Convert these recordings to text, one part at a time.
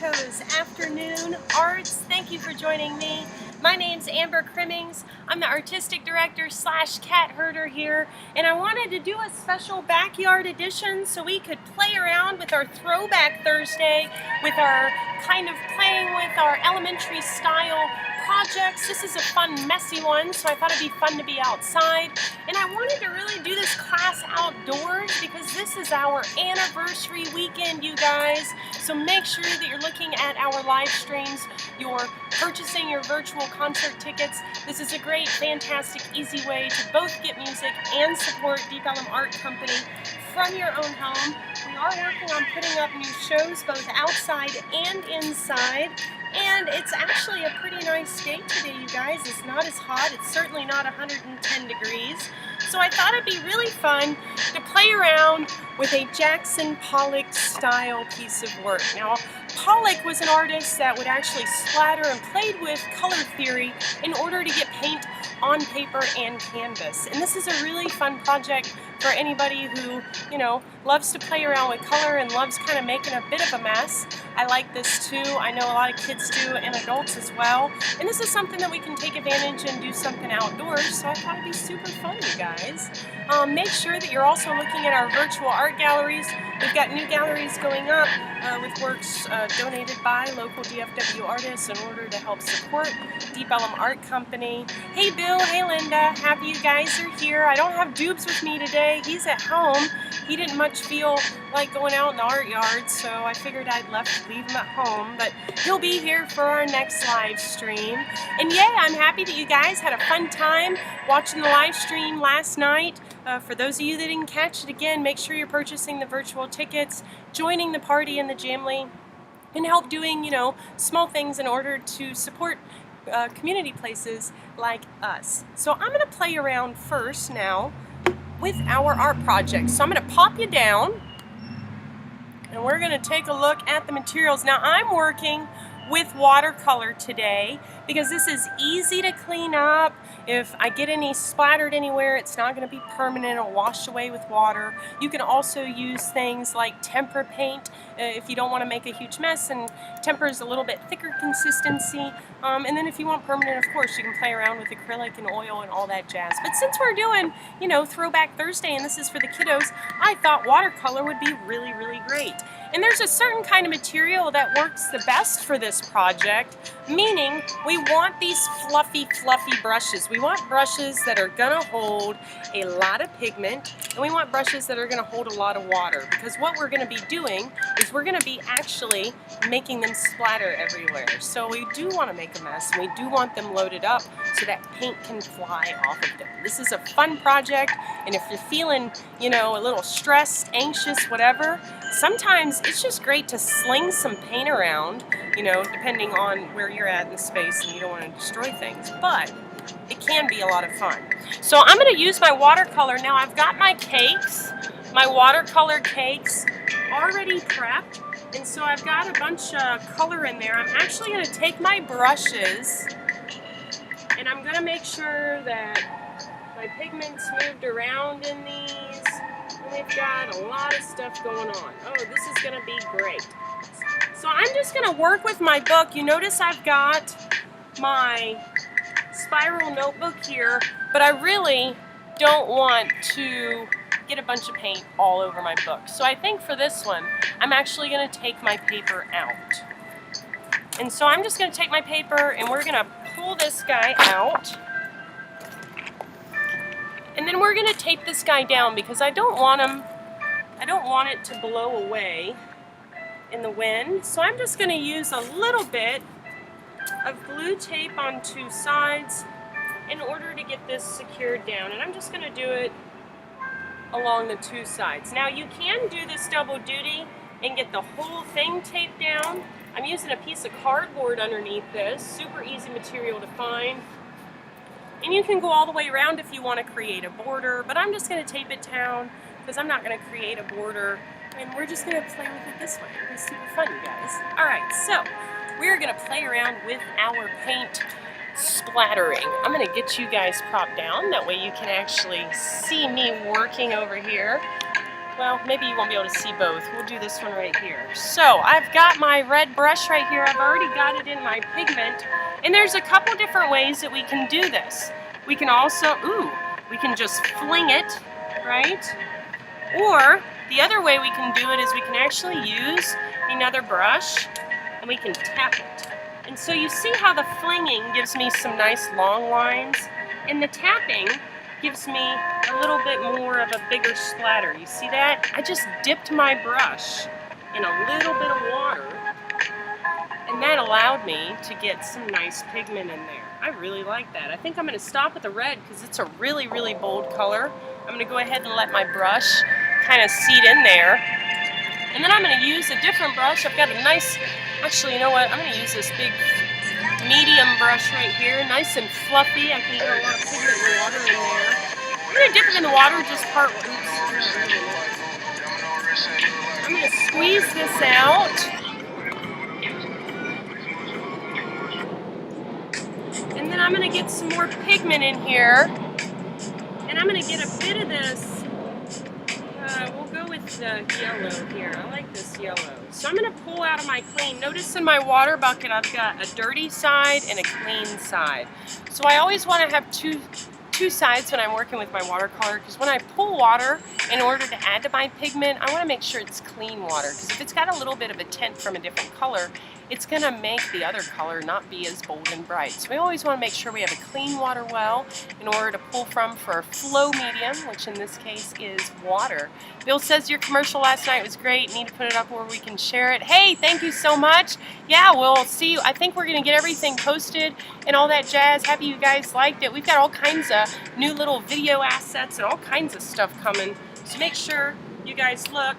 DeepEllumArtCo's Afternoon Arts. Thank you for joining me. My name's Amber Crimmings. I'm the artistic director / cat herder here, and I wanted to do a special backyard edition so we could play around with our Throwback Thursday, with our kind of playing with our elementary style projects. This is a fun, messy one, so I thought it'd be fun to be outside. And I wanted to really do this class outdoors because this is our anniversary weekend, you guys. So make sure that you're looking at our live streams, you're purchasing your virtual concert tickets. This is a great, fantastic, easy way to both get music and support Deep Ellum Art Company from your own home. We are working on putting up new shows both outside and inside. And it's actually a pretty nice day today, you guys. It's not as hot. It's certainly not 110 degrees. So I thought it'd be really fun to play around with a Jackson Pollock style piece of work. Now, Pollock was an artist that would actually splatter and played with color theory in order to get paint on paper and canvas. And this is a really fun project for anybody who, loves to play around with color and loves kind of making a bit of a mess. I like this too. I know a lot of kids do and adults as well. And this is something that we can take advantage and do something outdoors. So I thought it'd be super fun, you guys. Make sure that you're also looking at our virtual art galleries. We've got new galleries going up with works donated by local DFW artists in order to help support Deep Ellum Art Company. Hey Bill, hey Linda, happy you guys are here. I don't have Doobs with me today. He's at home. He didn't much feel like going out in the art yard, so I figured I'd leave him at home, but he'll be here for our next live stream. And yeah, I'm happy that you guys had a fun time watching the live stream last night. For those of you that didn't catch it, again, make sure you're purchasing the virtual tickets, joining the party in the Jamly, and help doing, small things in order to support community places like us. So I'm going to play around first now with our art project. So I'm going to pop you down and we're going to take a look at the materials. Now I'm working with watercolor today because this is easy to clean up. If I get any splattered anywhere, it's not going to be permanent or washed away with water. You can also use things like tempera paint if you don't want to make a huge mess, and tempera is a little bit thicker consistency. And then if you want permanent, of course, you can play around with acrylic and oil and all that jazz. But since we're doing, Throwback Thursday and this is for the kiddos, I thought watercolor would be really, really great. And there's a certain kind of material that works the best for this project, meaning we want these fluffy brushes. We want brushes that are gonna hold a lot of pigment, and we want brushes that are gonna hold a lot of water, because what we're gonna be doing is we're gonna be actually making them splatter everywhere. So we do wanna make a mess, and we do want them loaded up so that paint can fly off of them. This is a fun project, and if you're feeling, a little stressed, anxious, whatever, sometimes it's just great to sling some paint around, depending on where you're at in the space and you don't want to destroy things, but it can be a lot of fun. So I'm going to use my watercolor. Now I've got my cakes, my watercolor cakes already prepped, and so I've got a bunch of color in there. I'm actually going to take my brushes and I'm going to make sure that my pigment's moved around in these. We've got a lot of stuff going on. Oh, this is going to be great. So I'm just going to work with my book. You notice I've got my spiral notebook here, but I really don't want to get a bunch of paint all over my book. So I think for this one, I'm actually going to take my paper out. And so I'm just going to take my paper and we're going to pull this guy out. And then we're going to tape this guy down because I don't want it to blow away in the wind. So I'm just going to use a little bit of glue tape on two sides in order to get this secured down. And I'm just going to do it along the two sides. Now you can do this double duty and get the whole thing taped down. I'm using a piece of cardboard underneath this. Super easy material to find. And you can go all the way around if you want to create a border, but I'm just going to tape it down because I'm not going to create a border, and we're just going to play with it this way. It'll be super fun, you guys. Alright, so we're going to play around with our paint splattering. I'm going to get you guys propped down, that way you can actually see me working over here. well, maybe you won't be able to see both. We'll do this one right here. So I've got my red brush right here. I've already got it in my pigment. And there's a couple different ways that we can do this. We can also, we can just fling it, right? Or the other way we can do it is we can actually use another brush and we can tap it. And so you see how the flinging gives me some nice long lines, and the tapping gives me a little bit more of a bigger splatter. You see that? I just dipped my brush in a little bit of water, and that allowed me to get some nice pigment in there. I really like that. I think I'm going to stop with the red because it's a really, really bold color. I'm going to go ahead and let my brush kind of seat in there. And then I'm going to use a different brush. I've got a nice, actually, you know what? I'm going to use this big medium brush right here. Nice and fluffy. I can get a lot of pigment and water in there. I'm going to dip it in the water just part. I'm going to squeeze this out. And then I'm going to get some more pigment in here. And I'm going to get a bit of this. We'll go with the yellow here. I like this yellow. So I'm going to pull out of my clean. Notice in my water bucket I've got a dirty side and a clean side. So I always want to have two sides when I'm working with my watercolor, because when I pull water in order to add to my pigment, I want to make sure it's clean water, because if it's got a little bit of a tint from a different color, it's going to make the other color not be as bold and bright. So we always want to make sure we have a clean water well in order to pull from for a flow medium, which in this case is water. Bill says your commercial last night was great. Need to put it up where we can share it. Hey, thank you so much. Yeah, we'll see you. I think we're going to get everything posted and all that jazz. Happy you guys liked it. We've got all kinds of new little video assets and all kinds of stuff coming. So make sure you guys look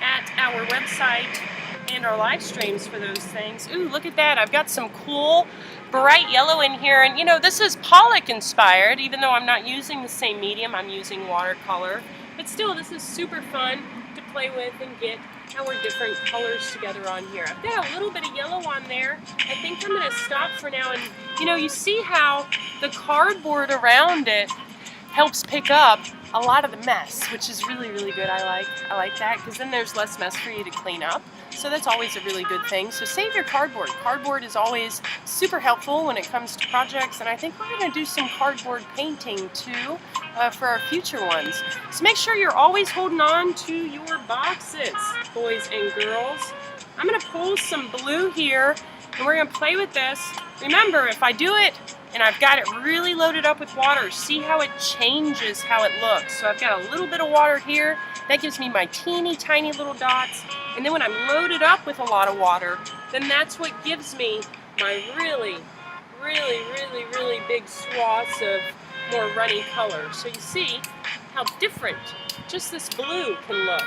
at our website and our live streams for those things. Ooh, look at that. I've got some cool bright yellow in here. And you know, this is Pollock inspired, even though I'm not using the same medium, I'm using watercolor. But still, this is super fun to play with and get our different colors together on here. I've got a little bit of yellow on there. I think I'm going to stop for now. And you know, you see how the cardboard around it helps pick up a lot of the mess, which is really, really good. I like that, because then there's less mess for you to clean up. So that's always a really good thing. So save your cardboard. Cardboard is always super helpful when it comes to projects, and I think we're going to do some cardboard painting too for our future ones. So make sure you're always holding on to your boxes, boys and girls. I'm going to pull some blue here, and we're going to play with this. Remember, if I do it and I've got it really loaded up with water, see how it changes how it looks. So I've got a little bit of water here. That gives me my teeny tiny little dots. And then when I'm loaded up with a lot of water, then that's what gives me my really, really, really, really big swaths of more runny color. So you see how different just this blue can look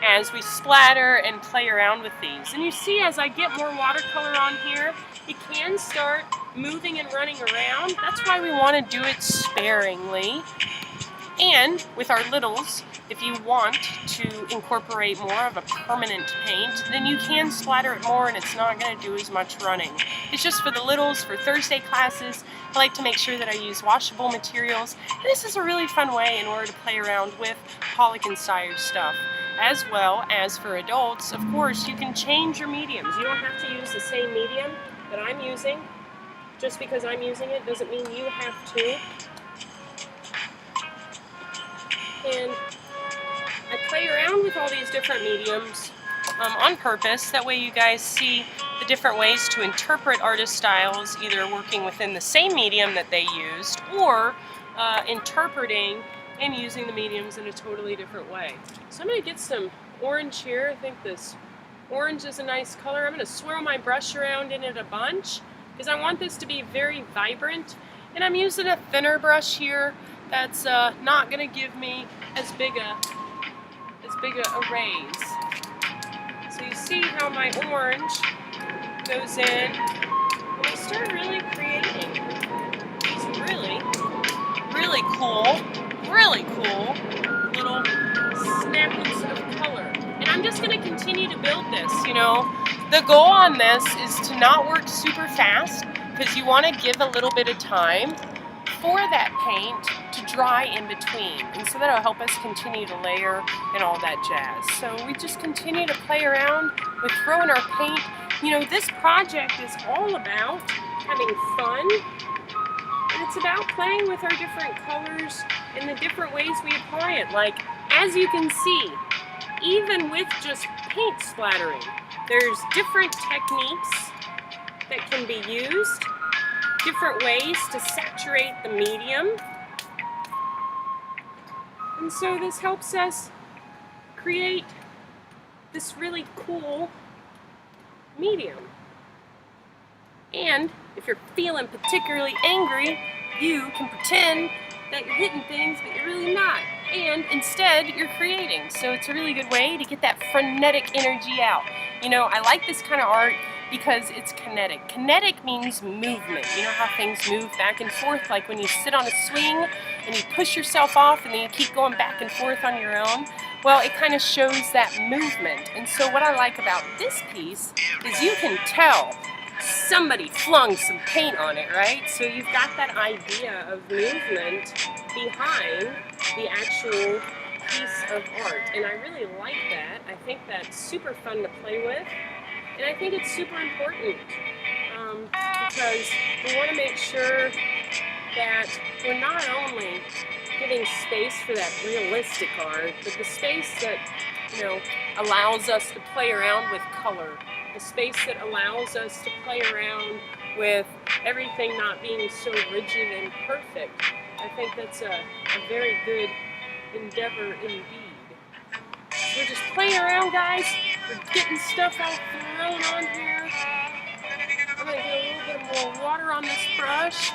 as we splatter and play around with these. And you see, as I get more watercolor on here, it can start moving and running around. That's why we want to do it sparingly. And with our littles, if you want to incorporate more of a permanent paint, then you can splatter it more and it's not going to do as much running. It's just for the littles, for Thursday classes. I like to make sure that I use washable materials. And this is a really fun way in order to play around with Pollock inspired stuff. As well as for adults, of course, you can change your mediums. You don't have to use the same medium that I'm using. Just because I'm using it doesn't mean you have to. And I play around with all these different mediums on purpose. That way you guys see the different ways to interpret artist styles, either working within the same medium that they used or interpreting and using the mediums in a totally different way. So I'm going to get some orange here. I think this orange is a nice color. I'm going to swirl my brush around in it a bunch because I want this to be very vibrant. And I'm using a thinner brush here that's not going to give me as big a raise. So you see how my orange goes in, and I start really creating these really cool little snippets of color. And I'm just going to continue to build this. You know, the goal on this is to not work super fast, because you want to give a little bit of time for that paint to dry in between. And so that'll help us continue to layer and all that jazz. So we just continue to play around with throwing our paint. You know, this project is all about having fun, and it's about playing with our different colors and the different ways we apply it. Like, as you can see, even with just paint splattering, there's different techniques that can be used, different ways to saturate the medium. And so this helps us create this really cool medium. And if you're feeling particularly angry, you can pretend that you're hitting things, but you're really not. And instead, you're creating. So it's a really good way to get that frenetic energy out. You know, I like this kind of art because it's kinetic. Kinetic means movement. You know how things move back and forth, like when you sit on a swing and you push yourself off and then you keep going back and forth on your own. Well, it kind of shows that movement. And so what I like about this piece is you can tell somebody flung some paint on it, right? So you've got that idea of movement behind the actual piece of art. And I really like that. I think that's super fun to play with. And I think it's super important because we want to make sure that we're not only giving space for that realistic art, but the space that, you know, allows us to play around with color, the space that allows us to play around with everything not being so rigid and perfect. I think that's a very good endeavor indeed. So we're just playing around, guys. We're getting stuff all thrown on here. I'm going to get a little bit more water on this brush.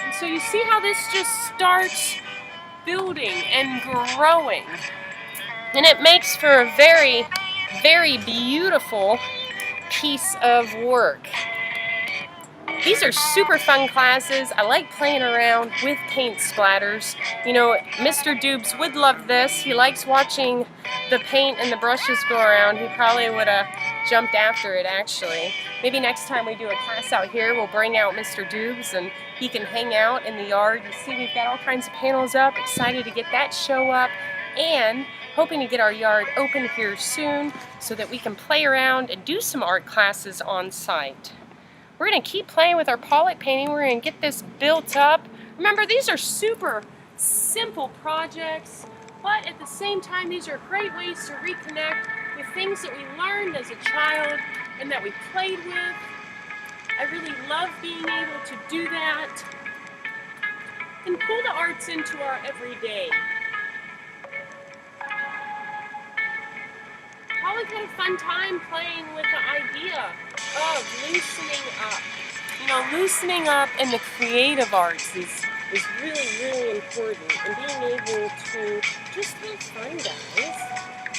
And so you see how this just starts building and growing. And it makes for a very, very beautiful piece of work. These are super fun classes. I like playing around with paint splatters. You know, Mr. Doobs would love this. He likes watching the paint and the brushes go around. He probably would have jumped after it, actually. Maybe next time we do a class out here, we'll bring out Mr. Doobs and he can hang out in the yard. You see, we've got all kinds of panels up. Excited to get that show up, and hoping to get our yard open here soon so that we can play around and do some art classes on site. We're going to keep playing with our Pollock painting. We're going to get this built up. Remember, these are super simple projects, but at the same time, these are great ways to reconnect with things that we learned as a child and that we played with. I really love being able to do that and pull the arts into our everyday. Pollock had a fun time playing with the idea of loosening up. You know, loosening up in the creative arts is really, really important. And being able to just have fun, guys.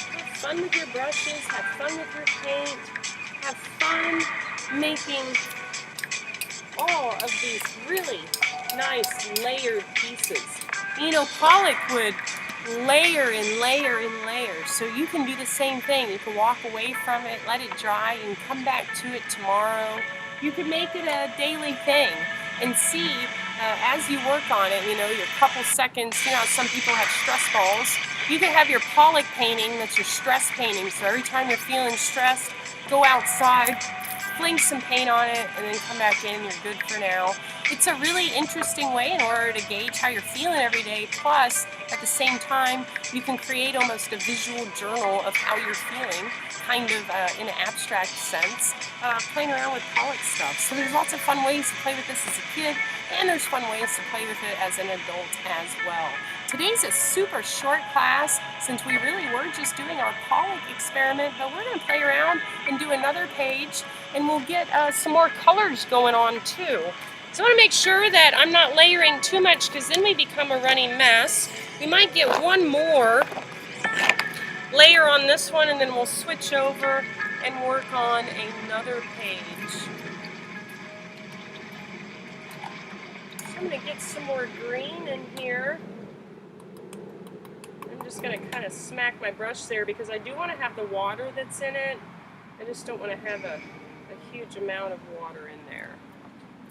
Have fun with your brushes, have fun with your paint, have fun making all of these really nice layered pieces. You know, Pollock would layer and layer and layer. So you can do the same thing. You can walk away from it, let it dry, and come back to it tomorrow. You can make it a daily thing and see as you work on it, you know, your couple seconds. You know, some people have stress balls. You can have your Pollock painting that's your stress painting. So every time you're feeling stressed, go outside, fling some paint on it, and then come back in. You're good for now. It's a really interesting way in order to gauge how you're feeling every day. Plus, at the same time, you can create almost a visual journal of how you're feeling, kind of in an abstract sense, playing around with Pollock stuff. So there's lots of fun ways to play with this as a kid, and there's fun ways to play with it as an adult as well. Today's a super short class since we really were just doing our Pollock experiment, but we're going to play around and do another page, and we'll get some more colors going on too. So I want to make sure that I'm not layering too much because then we become a running mess. We might get one more layer on this one and then we'll switch over and work on another page. So I'm going to get some more green in here. I'm just going to kind of smack my brush there because I do want to have the water that's in it. I just don't want to have a huge amount of water in there.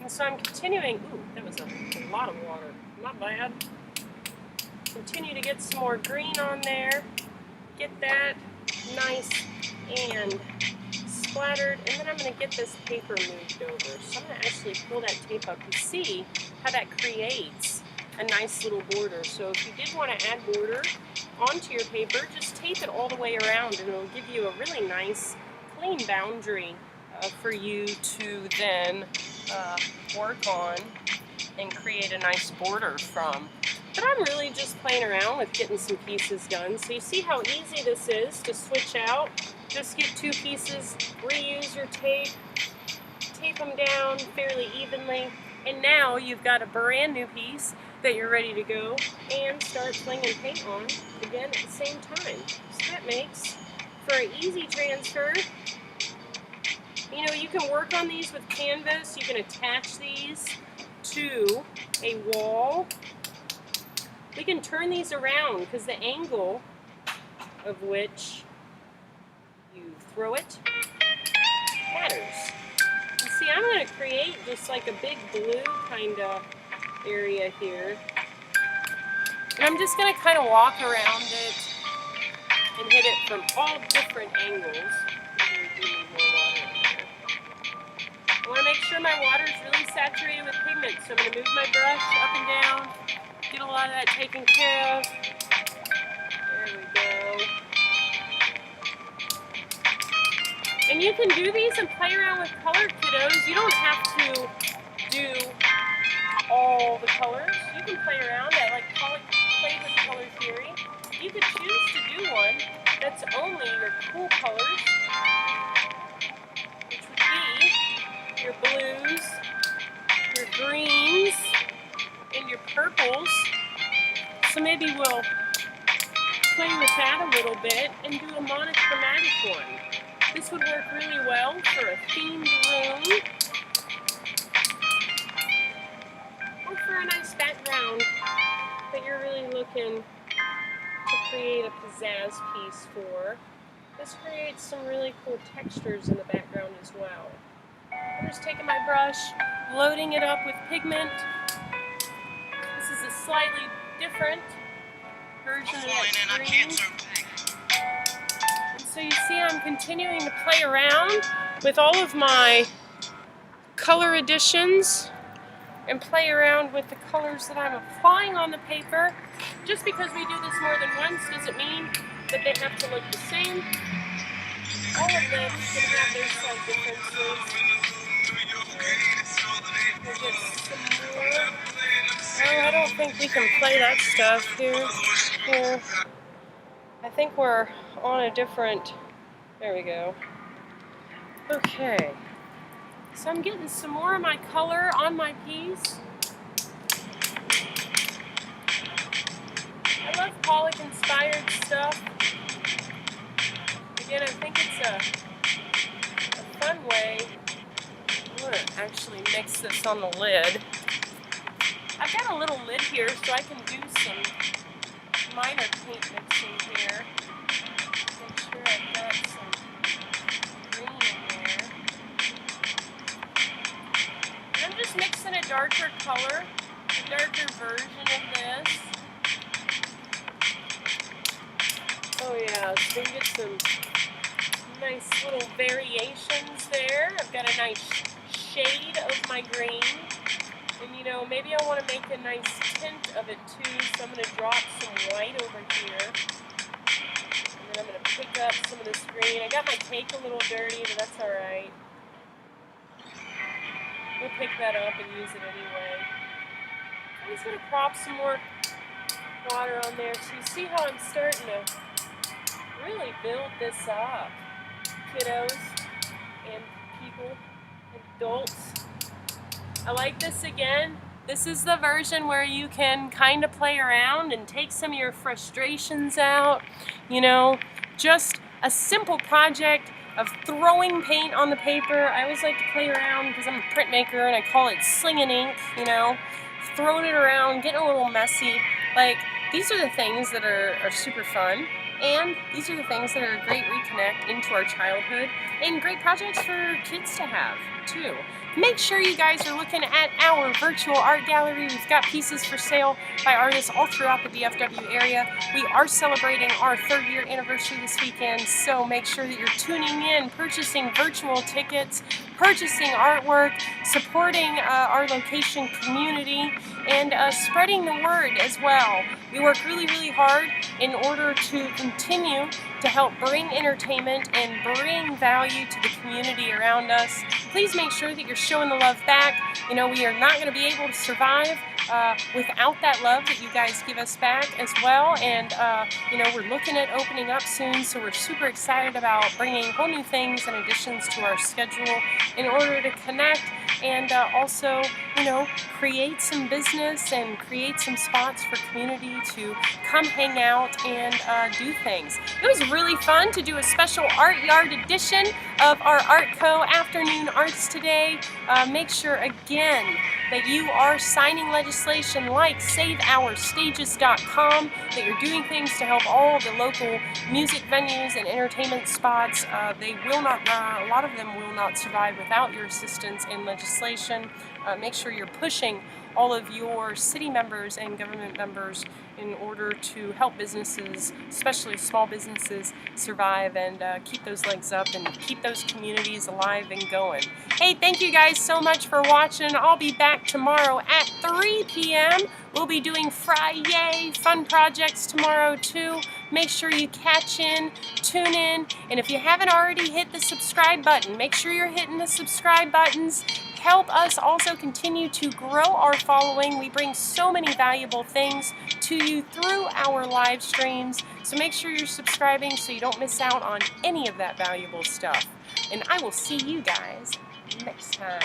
And so I'm continuing, ooh, that was a lot of water, not bad. Continue to get some more green on there, get that nice and splattered, and then I'm going to get this paper moved over. So I'm going to actually pull that tape up and see how that creates a nice little border. So if you did want to add border onto your paper, just tape it all the way around and it'll give you a really nice clean boundary for you to then work on and create a nice border from. But I'm really just playing around with getting some pieces done. So you see how easy this is to switch out. Just get 2 pieces, reuse your tape, tape them down fairly evenly, and now you've got a brand new piece that you're ready to go and start flinging paint on again at the same time. So that makes for an easy transfer. You know, you can work on these with canvas. You can attach these to a wall. We can turn these around because the angle of which you throw it matters. And see, I'm going to create just like a big blue kind of area here. And I'm just going to kind of walk around it and hit it from all different angles. I want to make sure my water is really saturated with pigment, so I'm going to move my brush up and down, get a lot of that taken care of. There we go. And you can do these and play around with color, kiddos. You don't have to do all the colors. You can play around. I like Pollock played with color theory. You could choose to do one that's only your cool colors, which would be your blues, your greens, and your purples. So maybe we'll play with that a little bit and do a monochromatic one. This would work really well for a themed room or for a nice background that you're really looking to create a pizzazz piece for. This creates some really cool textures in the background as well. I'm just taking my brush, loading it up with pigment. This is a slightly different version of that green. And so you see I'm continuing to play around with all of my color additions and play around with the colors that I'm applying on the paper. Just because we do this more than once doesn't mean that they have to look the same. All of them can have their slight differences. We'll get some more. Oh, I don't think we can play that stuff here. Here. I think we're on a different, there we go. Okay. So I'm getting some more of my color on my piece. I love Pollock inspired stuff. Again, I think it's a fun way. I'm going to actually mix this on the lid. I've got a little lid here so I can do some minor paint mixing here. Make sure I've got some green in there. And I'm just mixing a darker color, a darker version of this. Oh yeah, so we get some nice little variations there. I've got a nice shade of my green. And you know, maybe I want to make a nice tint of it too, so I'm going to drop some white over here. And then I'm going to pick up some of this green. I got my cake a little dirty, but that's alright. We'll pick that up and use it anyway. I'm just going to prop some more water on there so you see how I'm starting to really build this up. Kiddos and people, adults. I like this again. This is the version where you can kind of play around and take some of your frustrations out. You know, just a simple project of throwing paint on the paper. I always like to play around because I'm a printmaker and I call it slinging ink, you know. Throwing it around, getting a little messy. Like, these are the things that are super fun. And these are the things that are a great reconnect into our childhood and great projects for kids to have too. make sure you guys are looking at our virtual art gallery. We've got pieces for sale by artists all throughout the DFW area. We are celebrating our 3rd year anniversary this weekend, so make sure that you're tuning in, purchasing virtual tickets, purchasing artwork, supporting our location community, and spreading the word as well. We work really, really hard in order to continue to help bring entertainment and bring value to the community around us. Please make sure that you're showing the love back. You know, we are not going to be able to survive without that love that you guys give us back as well. And you know, we're looking at opening up soon, so we're super excited about bringing whole new things and additions to our schedule in order to connect and also, you know, create some business and create some spots for community to come hang out and do things. It was really fun to do a special Art Yard edition of our ArtCo Afternoon Arts today. Make sure again that you are signing legislation like SaveOurStages.com, that you're doing things to help all the local music venues and entertainment spots. They will not, a lot of them will not survive without your assistance in legislation. Make sure you're pushing all of your city members and government members in order to help businesses, especially small businesses, survive and keep those legs up and keep those communities alive and going. Hey, thank you guys so much for watching. I'll be back tomorrow at 3 p.m. We'll be doing Friday fun projects tomorrow too. Make sure you catch in, tune in, and if you haven't already hit the subscribe button, make sure you're hitting the subscribe buttons. Help us also continue to grow our following. We bring so many valuable things to you through our live streams, so make sure you're subscribing so you don't miss out on any of that valuable stuff. And I will see you guys next time.